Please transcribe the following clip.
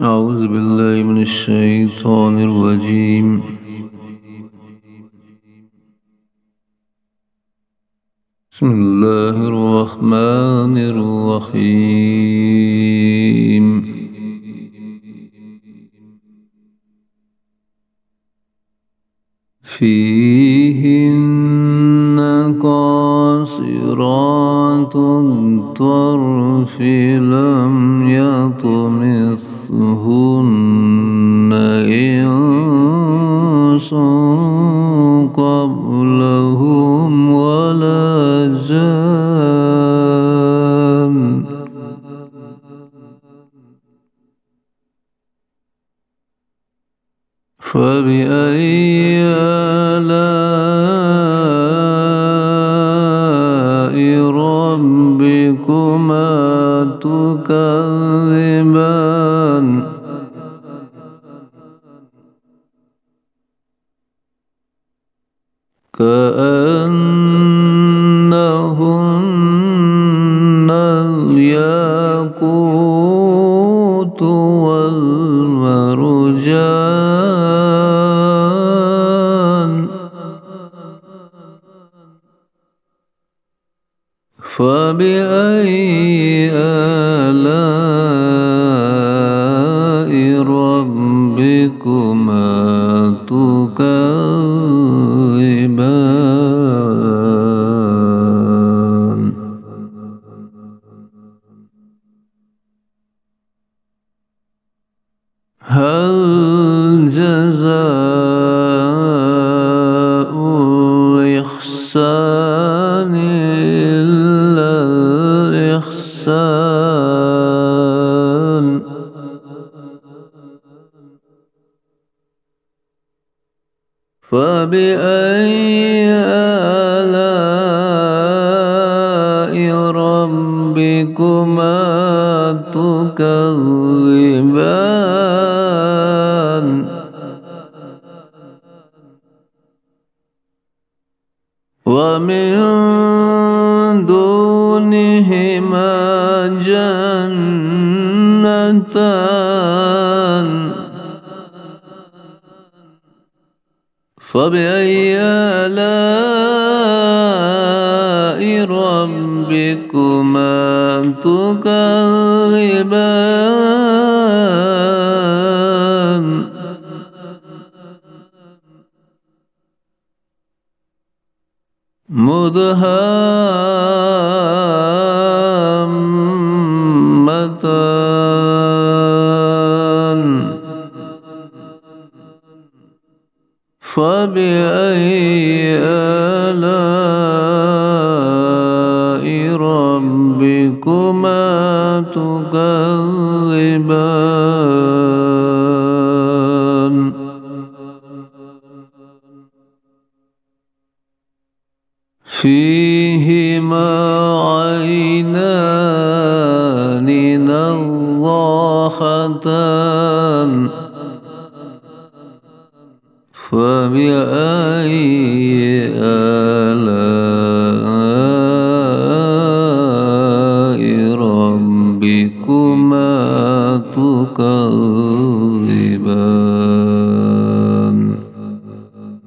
أعوذ بالله من الشيطان الرجيم. بسم الله الرحمن الرحيم. فيهن قاصرات الطرف لم يطمثهن إنس قبلهم ولا جان. فبأي آلاء ربكما تكذبان. كأنهن الياقوت والمرجان. فبأي آلاء ربكما تكذبان. هل جزاء الإحسان إلا الإحسان. فبأي آلاء ربكما تكذبان. ومن دونهما جنتان. فبأي آلاء ربكما تكذبان. مدهامتان. فبأي آلاء ربكما تكذبان. فيهما عينان نضاختان. فبأي